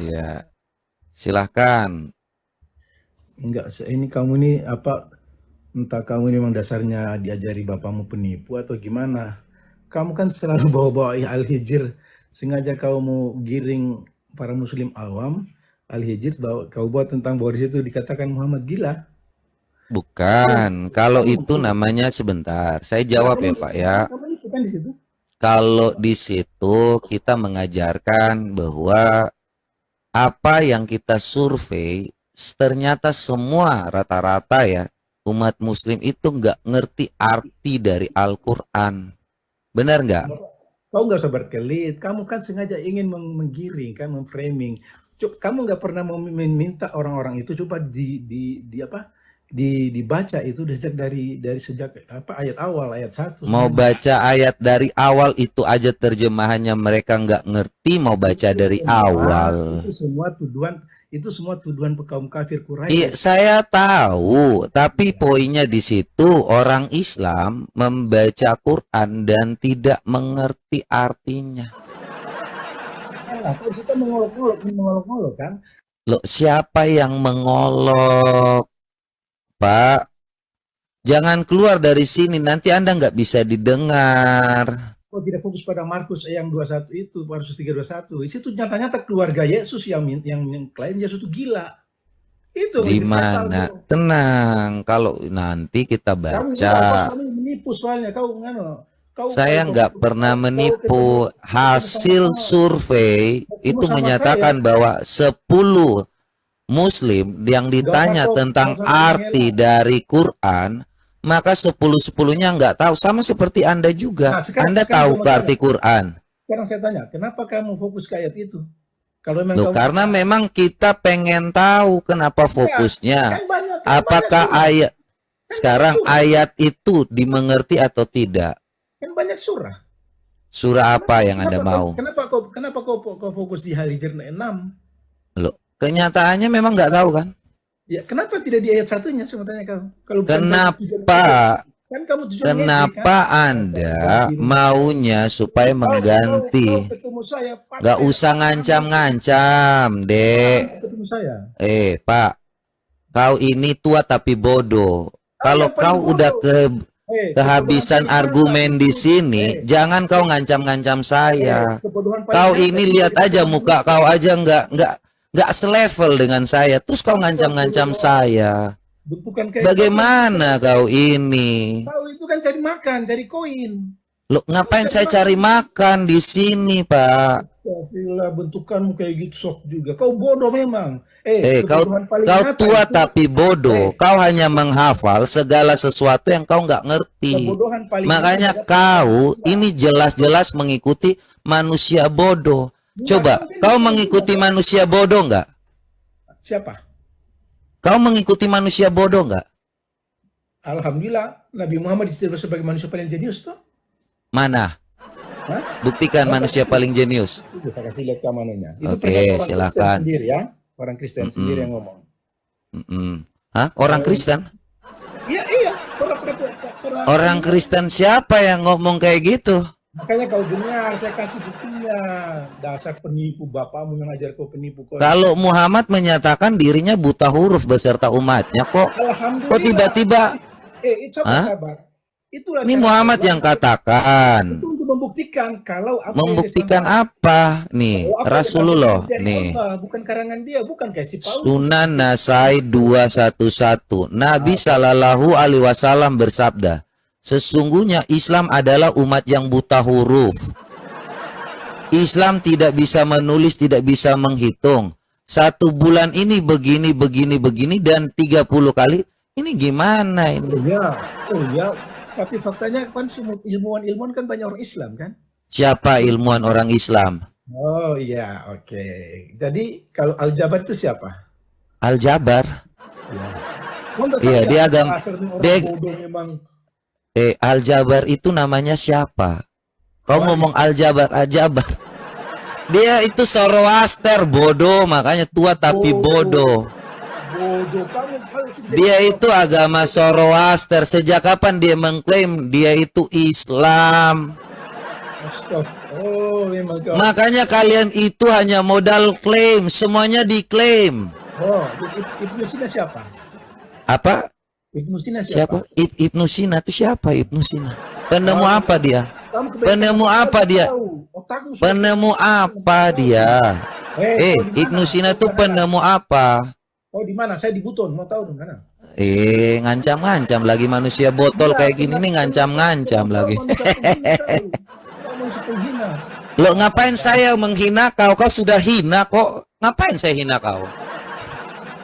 Iya, silahkan. Enggak, ini kamu ini apa, entah kamu ini memang dasarnya diajari bapakmu penipu atau gimana. Kamu kan selalu bawa-bawa Al-Hijr, sengaja kau mau giring para muslim awam. Al-Hijr kau buat tentang bahwa di situ dikatakan Muhammad gila. Kau, Bukan, kalau kamu itu buktikan. namanya sebentar. Saya Nah, jawab ya Pak ya. kamu itu kan di situ. Kalau di situ kita mengajarkan bahwa apa yang kita survei, ternyata semua rata-rata ya, umat muslim itu nggak ngerti arti dari Al-Quran. Benar nggak? Kau nggak usah berkelit. Kamu kan sengaja ingin menggiring kan, memframing. Kamu nggak pernah meminta orang-orang itu coba di apa? Dibaca itu sejak apa ayat awal ayat satu Mau semuanya. baca ayat dari awal itu aja terjemahannya mereka nggak ngerti, mau baca Itu dari semua awal. itu semua tuduhan itu semua tuduhan kaum kafir Iya, Quraisy. saya tahu, tapi poinnya di situ orang Islam membaca Quran dan tidak mengerti artinya. Lah, terus kita mengolok-olok kan? Loh, siapa yang mengolok, Pak? Jangan keluar dari sini, nanti Anda nggak bisa didengar. Kok tidak fokus pada Markus yang 21 itu, Markus 3:21. Di situ nyata-nyata keluarga Yesus yang klaim Yesus itu gila. Itu yang Di lebih fatal mana? tuh. Tenang, kalau nanti kita Kamu baca. enggak, kamu menipu soalnya kau ngano. Kau Saya kalau nggak pernah menipu. Hasil survei ketemu itu sama saya, menyatakan bahwa 10 Muslim yang ditanya enggak tentang usah kau menghela. arti dari Quran, maka 10-10-nya nggak tahu. Sama seperti Anda juga. Nah, sekarang Anda sekarang tahu saya mau ke tanya. arti Quran. Sekarang saya tanya, kenapa kamu fokus ke ayat itu? Kalau memang Loh, kamu karena memang kita pengen tahu kenapa enggak, fokusnya. kan banyak Apakah surah. ayat Kan banyak sekarang surah. ayat itu dimengerti atau tidak? Kan banyak surah. Surah apa Kenapa yang Anda kenapa kau mau? kenapa kau fokus di Halidir 6? Loh, kenyataannya memang nggak tahu kan? Ya, kenapa tidak di ayat satunya sebenarnya kau? Kalau bukan kamu tujuan Kenapa? ngejek, kan kamu tujuan ngejek kan? Kenapa Masa Anda ganti rugi. maunya supaya Kau mengganti? ketemu saya Nggak pakai usah pengalaman, ngancam-ngancam, Dek. pengalaman ketemu saya. Pak, kau ini tua tapi bodoh. Kau Kalau yang paling kau udah bodoh. Kebodohan kehabisan paling nyata argumen di itu. sini, jangan kau ngancam-ngancam saya. Kebodohan paling Kau nyata ini itu lihat dari aja kebodohan muka Manusia. kau aja nggak selevel dengan saya. Terus kau ngancam-ngancam Astagfirullah. saya. Bukan kayak kau kan, Bagaimana kau ini? kau itu kan cari makan, cari koin. Loh, Kau ngapain cari saya makan. cari makan di sini, Pak? Astagfirullah, bentukanmu kayak gitu sok juga. Kau bodoh memang. Kau Kebodohan paling kau nyata tua itu. tapi bodoh. Eh, Kau hanya menghafal segala sesuatu yang kau nggak ngerti. kebodohan paling nyata Makanya dapat kau Pancasila. ini jelas-jelas mengikuti manusia bodoh. Enggak, Coba, kamu kan kau Islam juga mengikuti kan? manusia bodoh nggak? Siapa? Kau mengikuti manusia bodoh nggak? Alhamdulillah, Nabi Muhammad disebut sebagai manusia paling jenius tuh. Mana? Hah? Buktikan Saya manusia kasih, paling jenius. itu saya kasih lihat keamanannya. Itu pernyataan Oke, orang Kristen silakan. sendiri ya. Orang Kristen sendiri Mm-mm, yang ngomong. mm-mm. Hah? Orang Kalau Kristen? iya iya, Orang Kristen siapa yang ngomong kayak gitu? makanya kau dengar, saya kasih buktinya. Dasar penipu, bapakmu yang ajar kau penipu kau. Kalau Muhammad menyatakan dirinya buta huruf beserta umatnya, kok Alhamdulillah. tiba-tiba, Coba hah? sabar. Itulah Ini cara Muhammad Allah yang katakan. itu untuk membuktikan kalau apa yang Membuktikan disampaikan, apa? Nih, kalau apa yang disampaikan Rasulullah. dari Nih, Allah, bukan karangan dia, bukan kayak si Paulus. Sunan Nasai 211. Nabi Shallallahu Alaihi Wasallam bersabda, sesungguhnya Islam adalah umat yang buta huruf. Islam tidak bisa menulis, tidak bisa menghitung. 1 bulan ini begini, begini, begini, dan 30 kali. Ini gimana ini? Oh ya. Tapi faktanya kan semua ilmuwan-ilmuwan kan banyak orang Islam kan? Siapa ilmuwan orang Islam? Oh iya, oke. Jadi kalau Al-Jabar itu siapa? Al-Jabar. Ya. Kamu nggak tahu Iya, ya? dia agam Akhirnya orang dia bodoh memang. Al-Jabar itu namanya siapa? Kau ngomong Khawaris. Al-Jabar, Al-Jabar. Dia itu Zoroaster, bodoh, makanya tua tapi Bodoh, bodoh. bodoh. Kamu harus jadi Dia itu orang agama Zoroaster. Sejak kapan dia mengklaim dia itu Islam? Stop. Oh, memang kau. Makanya kalian itu hanya modal klaim, semuanya diklaim. Oh, Ibnu Sina siapa? Apa? Ibnu Sina siapa? Siapa? Ibnu Sina itu siapa? Ibnu Sina. Penemu apa dia? Kamu kebanyakan Penemu apa dia? tahu. Otakmu sudah- Penemu apa dia? kau di Ibnu mana? Sina Kau itu di mana? penemu apa? Oh, di mana? Saya di Buton, mau tahu di mana? Ngancam-ngancam lagi manusia botol kayak gini nih, ngancam-ngancam lagi. Manusia penghina. Lo ngapain saya menghina kau? Kau sudah hina kok. Ngapain saya hina kau?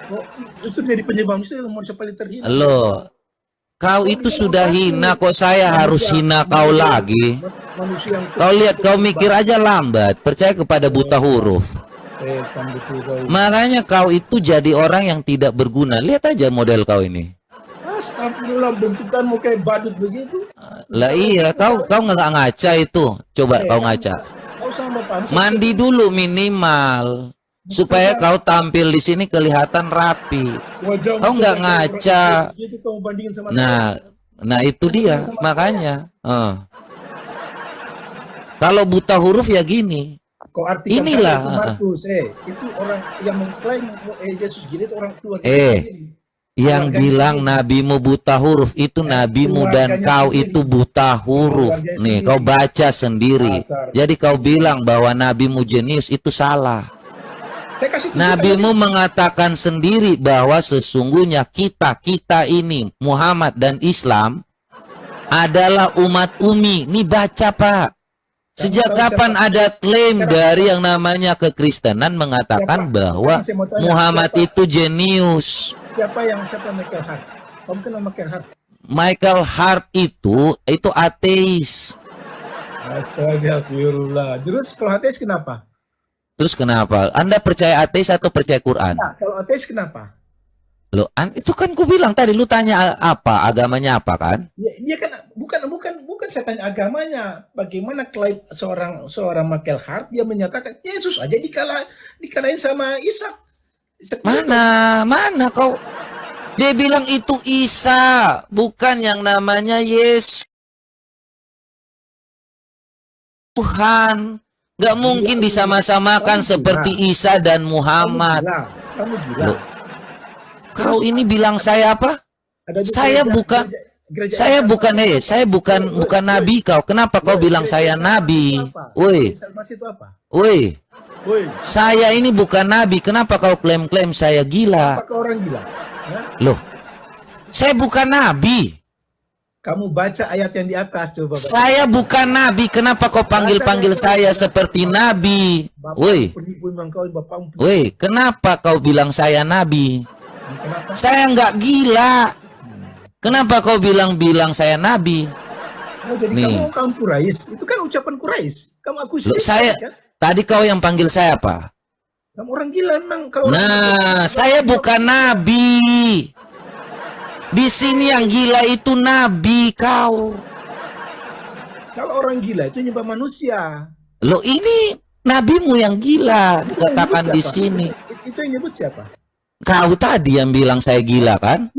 Oh, itu jadi penyebab itu manusia paling terhina. Lo, kau itu sudah hina kok, saya harus hina kau lagi. Manusia yang Kau lihat, kau mikir aja lambat. Percaya kepada buta huruf. kan betul kau. Makanya kau itu jadi orang yang tidak berguna. Lihat aja model kau ini. Astagfirullah, bentukanmu kayak badut begitu. Lah iya, kau nggak ngaca itu. Coba kau ngaca. Kau sama Pak. Mandi dulu minimal supaya kau tampil di sini kelihatan rapi. Kau nggak ngaca. Gitu kamu bandingin sama Nah itu dia makanya. Kalau buta huruf ya gini. kau artikan Inilah. itu Markus, itu orang yang mengklaim Yesus gila itu orang keluarga. Yang bilang nabimu buta huruf itu nabimu dan kau itu buta huruf. Nih kau baca sendiri. Jadi kau bilang bahwa nabimu jenius itu salah. Nabimu mengatakan sendiri bahwa sesungguhnya kita ini Muhammad dan Islam adalah umat umi. Nih baca Pak. Sejak kapan ada klaim dari yang namanya kekristenan mengatakan bahwa Muhammad itu jenius? Siapa Michael Hart? Kamu kenal Michael Hart? Michael Hart itu ateis. Astagfirullah. Terus kalau ateis kenapa? Terus kenapa? Anda percaya ateis atau percaya Quran? Nah, kalau ateis kenapa? Loh, itu kan ku bilang tadi, lu tanya apa, agamanya apa kan? Dia kan bukan saya tanya agamanya. Bagaimana klaim seorang Michael Hart dia menyatakan Yesus aja dikalahin sama Ishak. Mana kau? Dia bilang itu Isa, bukan yang namanya Yesus. Tuhan, nggak mungkin disama-samakan seperti Isa dan Muhammad. Kamu gila. Loh, kau ini bilang saya apa? Saya bukan nabi kau. Kenapa kau bilang saya nabi? Woi. Woi. Saya ini bukan nabi. Kenapa kau klaim-klaim saya gila? Apakah orang gila? Loh. Saya bukan nabi. Kamu baca ayat yang di atas coba. Saya bukan nabi. Kenapa kau panggil-panggil saya seperti nabi? Woi. Woi, kenapa kau bilang saya nabi? Saya nggak gila. Kenapa kau bilang saya nabi? Jadi kamu Quraisy. Itu kan ucapan Quraisy. Kamu aku sendiri. Kan? Tadi kau yang panggil saya apa? Kamu orang gila memang. Saya bukan nabi. Di sini yang gila itu nabi kau. Kalau orang gila itu nyembah manusia. Loh ini nabimu yang gila dikatakan di sini. Itu yang nyebut siapa? Kau tadi yang bilang saya gila kan?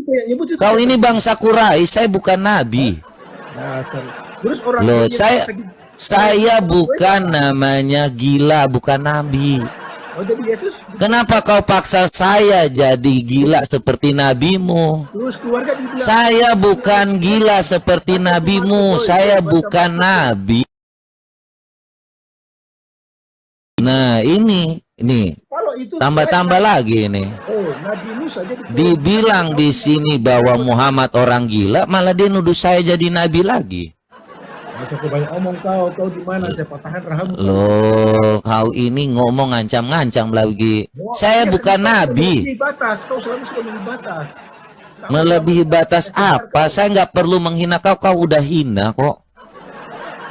Kau ini bangsa Quraisy, saya bukan nabi. Terus orang loh, saya bukan namanya gila, bukan nabi. Oh, jadi Yesus. Kenapa kau paksa saya jadi gila seperti nabimu? Terus keluarga dibilang, saya bukan gila seperti nabimu, saya bukan nabi. Nah ini tambah-tambah lagi ini. Dibilang di sini bahwa Muhammad orang gila, malah dia nuduh saya jadi nabi lagi. Banyak omong kau di mana saya patahan rahmu. Loh, kau ini ngomong ngancam-ngancam lagi. Saya bukan nabi. Kau selalu sudah melebihi batas. Melebihi batas apa? Saya nggak perlu menghina kau, kau udah hina kok.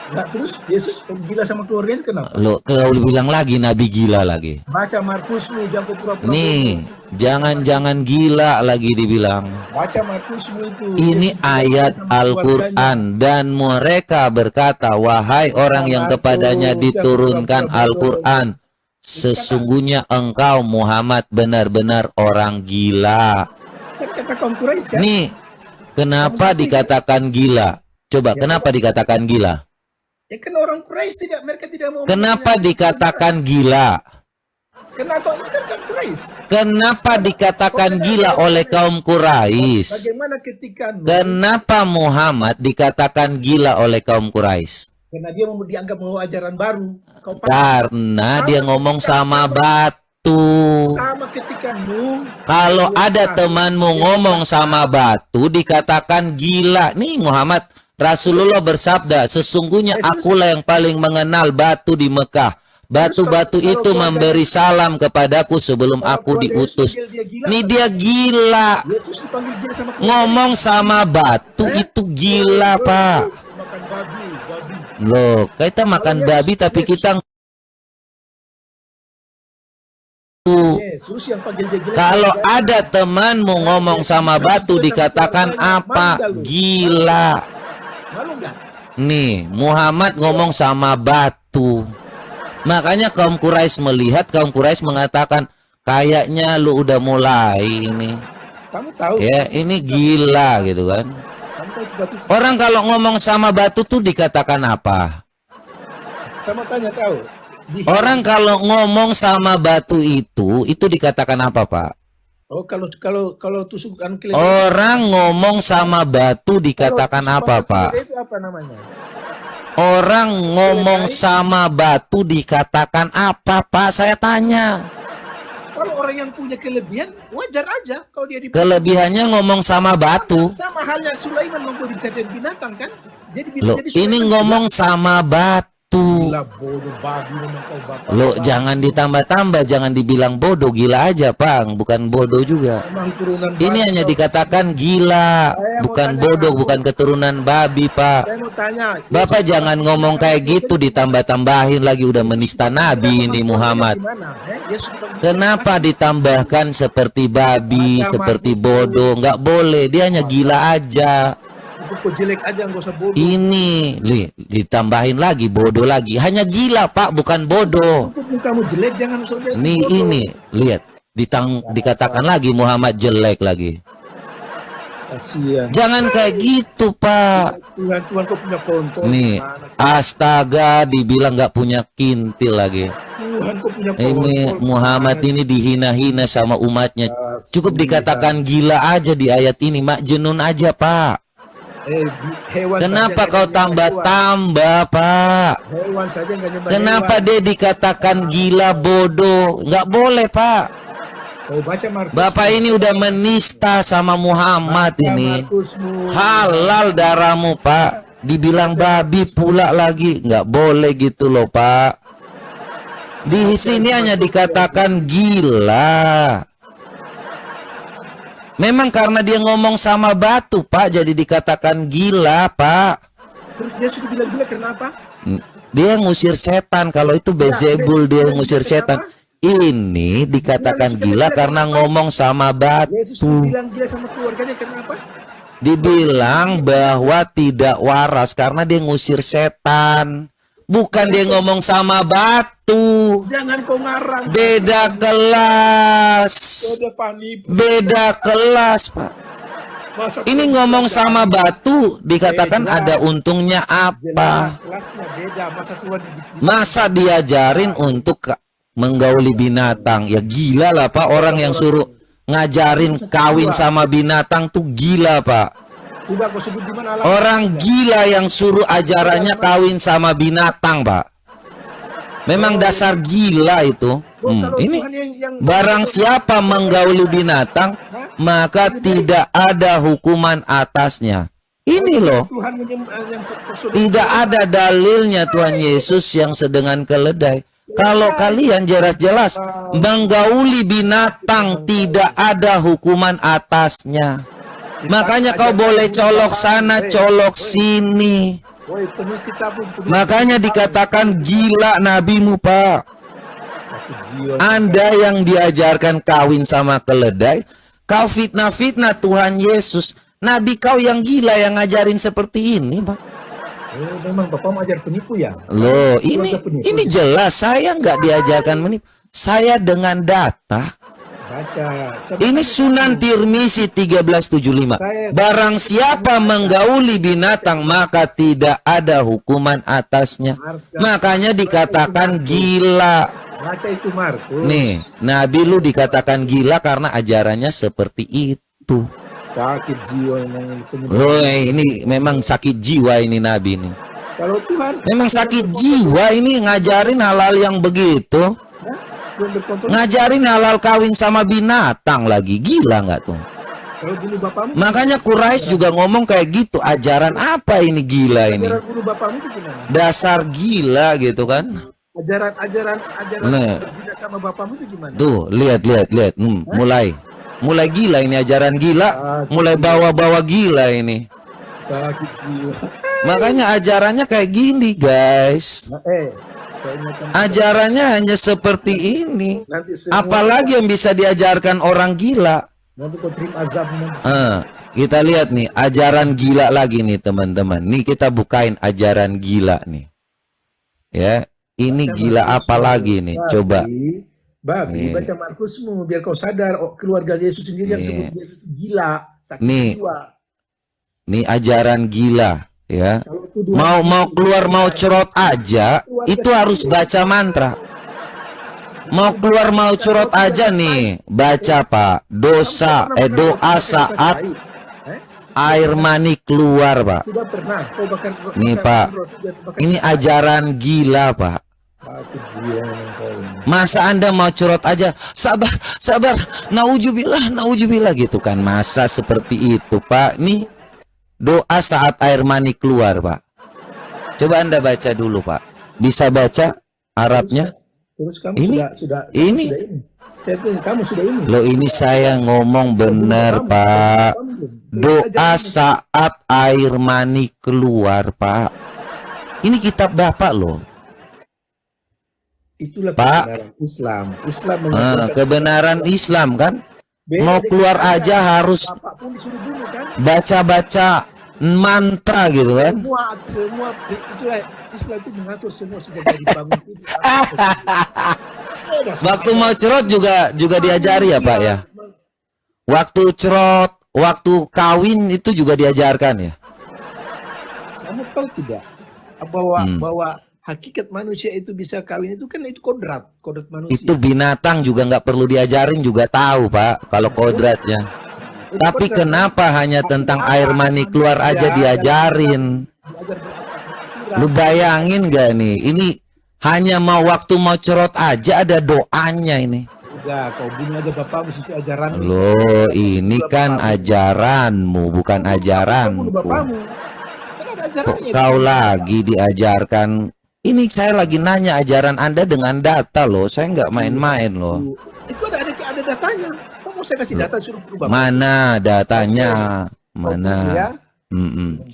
Nah, terus Yesus gila sama keluarganya kenapa? Loh, kau bilang lagi nabi gila lagi. Baca Markusmu, jangan pura-pura. Nih, jangan gila lagi dibilang. Baca Markusmu itu. Ini ayat Al-Quran dan mereka berkata, wahai orang yang kepadanya diturunkan Al-Quran, sesungguhnya engkau Muhammad benar-benar orang gila. Nih, kenapa dikatakan gila? Coba, kenapa dikatakan gila? Ya kan orang Quraisy mereka tidak mau. Kenapa dikatakan gila? Kenapa itu kan Quraisy? Kenapa dikatakan gila oleh kaum Quraisy? Bagaimana ketika Kenapa Muhammad dikatakan gila oleh kaum Quraisy? karena dia mau dianggap mau ajaran baru. Karena dia ngomong sama batu. Sama ketika Nuh. Kalau ada temanmu ngomong sama batu dikatakan gila. Nih Muhammad Rasulullah bersabda, sesungguhnya akulah yang paling mengenal batu di Mekah. Batu-batu itu memberi salam kepadaku sebelum aku diutus. Nih dia gila. Ngomong sama batu itu gila, Pak. Loh, kita makan babi tapi kita kalau ada temanmu ngomong sama batu dikatakan apa? Gila. Nih, Muhammad ngomong sama batu. Makanya kaum Quraisy melihat, kaum Quraisy mengatakan, kayaknya lu udah mulai ini. Kamu tahu? Ya, ini gila gitu kan. Orang kalau ngomong sama batu tuh dikatakan apa? Sama tanya tahu. Orang kalau ngomong sama batu itu dikatakan apa, Pak? Oh, kalau tusukan orang ngomong sama batu dikatakan apa, Pak? Itu apa namanya? Orang ngomong sama batu dikatakan apa, Pak? Saya tanya. Kalau orang yang punya kelebihan, wajar aja kalau dia kelebihannya ngomong sama batu. Sama halnya Sulaiman mau dikatakan binatang kan? Loh, ini ngomong sama batu. Gila, bodoh, babi, loh, jangan ditambah-tambah, jangan dibilang bodoh, gila aja, Pang, bukan bodoh juga. Ini hanya dikatakan gila, bukan bodoh, bukan keturunan babi, Pak. Bapak jangan ngomong kayak gitu, ditambah-tambahin lagi, udah menista Nabi ini Muhammad. Kenapa ditambahkan seperti babi, seperti bodoh? Nggak boleh, dia hanya gila aja. Jelek aja, nggak usah bodoh. Ini ditambahin lagi bodoh lagi, hanya gila Pak, bukan bodoh. Kamu jelek, jangan nih bodoh. Ini lihat dikatakan lagi Muhammad jelek lagi. Kasian. Jangan kayak gitu Pak. Tuhan kau punya kontrol. Nih astaga, dibilang nggak punya kintil lagi. Tuhan kau punya kontrol. Ini Muhammad ini dihina-hina sama umatnya. Cukup dikatakan gila aja di ayat ini, Majnun aja Pak. Kenapa kau tambah-tambah, Pak? Kenapa dia dikatakan gila, bodoh? Nggak boleh, Pak. Bapak ini udah menista sama Muhammad ini. Halal darahmu, Pak. Dibilang babi pula lagi. Nggak boleh gitu loh, Pak. Di sini hanya dikatakan gila. Memang karena dia ngomong sama batu, Pak, jadi dikatakan gila, Pak. Terus dia sudah bilang gila kenapa? Dia ngusir setan. Kalau itu Bezebul, dia ngusir setan. Ini dikatakan gila karena ngomong sama batu. Bilang gila sama keluarganya kenapa? Dibilang bahwa tidak waras karena dia ngusir setan. Bukan dia ngomong sama batu. Jangan kau ngarang. Beda kelas. Beda kelas, Pak. Ini ngomong sama batu dikatakan ada untungnya apa? Masa diajarin untuk menggauli binatang? Ya gila lah, Pak. Orang yang suruh ngajarin kawin sama binatang tuh gila, Pak. Orang gila yang suruh ajarannya kawin sama binatang, Pak. Memang dasar gila itu. Ini barang siapa menggauli binatang, maka tidak ada hukuman atasnya. Ini loh. Tidak ada dalilnya Tuhan Yesus yang sedengan keledai. Kalau kalian jelas-jelas menggauli binatang, tidak ada hukuman atasnya. Makanya kau boleh colok sana, colok sini. Makanya dikatakan gila nabimu, Pak. Anda yang diajarkan kawin sama keledai, kau fitnah-fitnah Tuhan Yesus. Nabi kau yang gila yang ngajarin seperti ini, Pak. Memang Bapak mengajar penipu ya? Loh, ini jelas saya nggak diajarkan menipu. Saya dengan data. Baca. Coba Ini tanya Sunan kamu. Tirmizi 1375. Barang siapa menggauli binatang maka tidak ada hukuman atasnya. Makanya dikatakan gila. Baca itu Markus. Nih, Nabi lu dikatakan gila karena ajarannya seperti itu. Sakit jiwa memang Loh, ini memang sakit jiwa ini Nabi nih. Kalau Tuhan Memang sakit jiwa ini ngajarin halal yang begitu. Tuhan berkontrol. Ngajarin halal kawin sama binatang lagi. Gila nggak tuh? Kalau guru bapamu, Makanya Quraisy juga ngomong kayak gitu. Ajaran apa ini gila ini? ajaran guru bapamu itu gimana? Dasar gila gitu kan? Ajaran Nah. berzina sama bapamu itu gimana? Tuh, lihat. Mulai gila ini ajaran gila. Mulai bawa-bawa gila ini. Sakit jiwa. Makanya ajarannya kayak gini, guys. Nah, saya ingatkan Ajarannya hanya seperti ini. nanti semua, Apalagi yang bisa diajarkan orang gila. nanti kau terima azab nanti. Kita lihat nih ajaran gila lagi nih teman-teman. Nih kita bukain ajaran gila nih. Ya, ini gila apa lagi nih? Coba. Babi, baca Markusmu biar kau sadar. Oh, keluarga Yesus sendiri yang sebut Yesus itu gila, sakit Nih. jiwa. Nih ajaran gila ya. Kalau tuduhan Mau keluar mau cerot aja itu harus baca mantra. Mau keluar mau curot aja nih, baca Pak. Doa saat air mani keluar, Pak. sudah pernah kau bakar Nih, Pak. Ini ajaran gila, Pak. sakit jiwa memang kau ini. Masa Anda mau curot aja, sabar, naudzubillah gitu kan. Masa seperti itu, Pak. Nih, doa saat air mani keluar, Pak. Coba Anda baca dulu, Pak. Bisa baca Arabnya? Terus kamu Ini, sudah ini. sudah ini. Saya tuh kamu sudah ini. Loh, ini saya ngomong bener, Pak. Doa saat air mani keluar, Pak. Ini kitab Bapak loh. Itulah Pak. kebenaran Islam. Islam Kebenaran Islam kan? Mau keluar aja harus Bapak pun disuruh bunuh kan? baca-baca mantra gitu kan? Semua itulah Islam itu mengatur semua sejak dari bangun itu. Waktu mau cerot juga diajari ya, Pak ya? Waktu cerot, waktu kawin itu juga diajarkan ya? Kamu tahu tidak bahwa hakikat manusia itu bisa kawin itu kan itu kodrat manusia. Itu binatang juga nggak perlu diajarin juga tahu, Pak, kalau kodratnya. Tapi kenapa hanya tentang air mani keluar aja diajarin? Lu bayangin gak nih? Ini hanya waktu mau cerot aja ada doanya ini. Udah, kau bunuh aja bapakmu sesuai ajaran. Loh, ini kan ajaranmu, bukan ajaranku. Kok kau lagi diajarkan? Ini saya lagi nanya ajaran Anda dengan data loh. Saya nggak main-main loh. Itu ada datanya. Kamu saya kasih data suruh berubah. Mana datanya? Mana?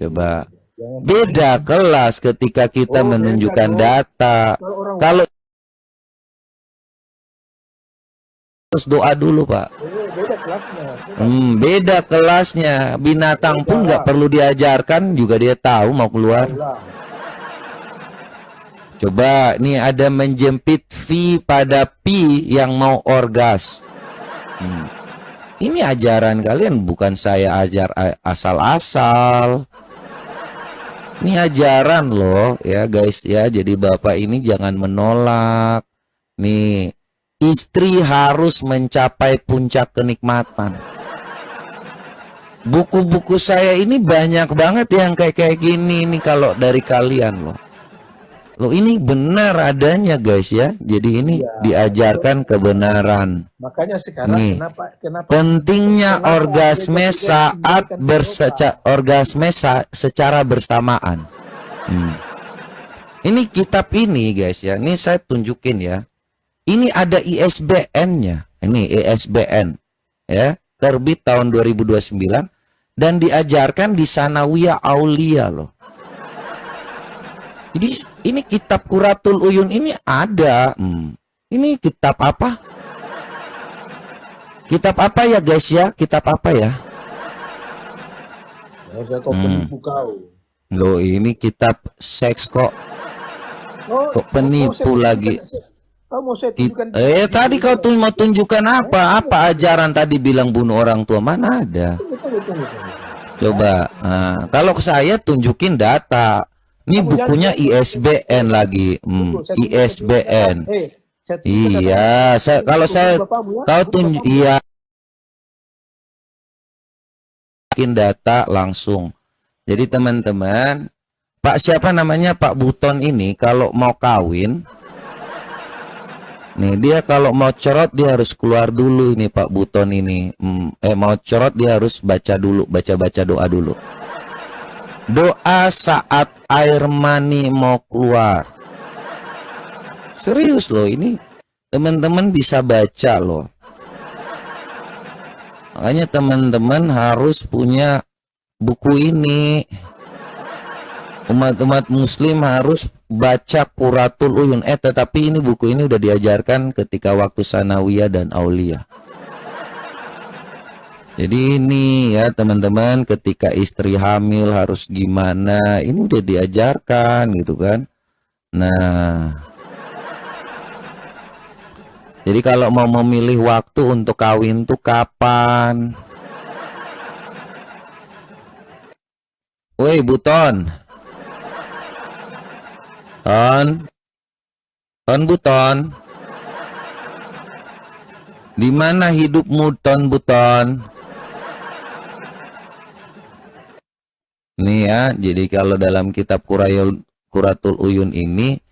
Coba. Beda kelas ketika kita menunjukkan data. Kalau harus doa dulu, Pak. Beda kelasnya. Beda kelasnya. Binatang pun nggak perlu diajarkan juga dia tahu mau keluar. Coba nih ada menjepit V pada P yang mau orgas. Ini ajaran kalian, bukan saya ajar asal-asal. Ini ajaran loh ya guys ya. Jadi bapak ini jangan menolak. Nih, istri harus mencapai puncak kenikmatan. Buku-buku saya ini banyak banget yang kayak gini nih kalau dari kalian loh. Loh, ini benar adanya guys ya. Jadi ini diajarkan kebenaran. Makanya sekarang nih, kenapa pentingnya orgasme saat orgasme secara bersamaan. Ini kitab ini guys ya. Ini saya tunjukin ya. Ini ada ISBN-nya. Ini ISBN ya, terbit tahun 2029 dan diajarkan di Sanawiyah Aulia loh. Jadi ini kitab Quratul Uyun ini ada. Ini kitab apa? Kitab apa ya guys ya? Kitab apa ya? Saya kok penipu kau. Loh, ini kitab seks kok. Kok penipu lagi? Kau mau saya tunjukkan Tadi kau mau tunjukkan apa? Apa ajaran tadi bilang bunuh orang tua? Mana ada? Coba. Kalau saya tunjukin data. Ini bukunya ISBN lagi. ISBN. Iya, kalau saya kau tunjuk, iya, data langsung. Jadi teman-teman, Pak siapa namanya, Pak Buton ini kalau mau kawin, nih dia kalau mau corot dia harus keluar dulu ini Pak Buton ini. Mau corot dia harus baca dulu, baca doa dulu. Doa saat air mani mau keluar. Serius loh, ini teman-teman bisa baca loh. Makanya teman-teman harus punya buku ini. Umat-umat muslim harus baca Quratul Uyun. Tetapi ini buku ini udah diajarkan ketika waktu sanawiyah dan aulia. Jadi ini ya teman-teman, ketika istri hamil harus gimana, ini udah diajarkan gitu kan. Nah, jadi kalau mau memilih waktu untuk kawin tuh kapan? Woi Buton, Buton, di mana hidupmu Buton? Nih ya, jadi kalau dalam kitab Quratul Uyun ini,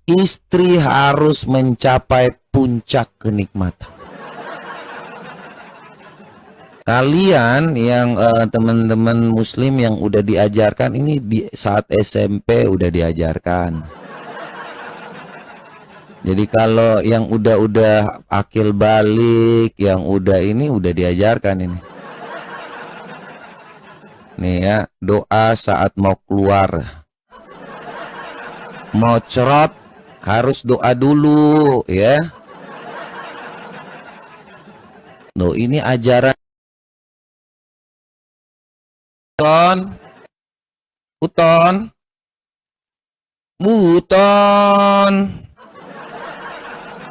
istri harus mencapai puncak kenikmatan. Kalian yang teman-teman muslim yang udah diajarkan ini di saat SMP udah diajarkan. Jadi kalau yang udah akil balik, yang udah ini udah diajarkan ini. Nih ya, doa saat mau keluar. Mau cerot harus doa dulu ya. Loh, ini ajaran Buton.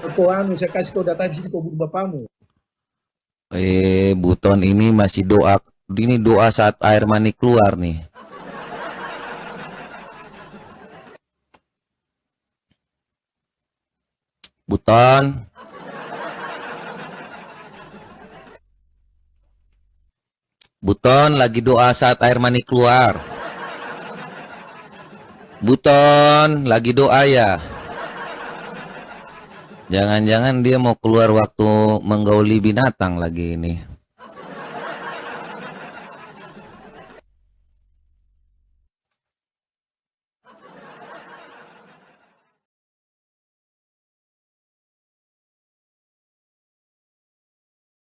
Aku saya kasih kau data di sini kau bunuh bapamu. Buton ini masih doa. Ini doa saat air mani keluar nih. Buton. Buton lagi doa saat air mani keluar. Buton lagi doa ya. Jangan-jangan dia mau keluar waktu menggauli binatang lagi ini.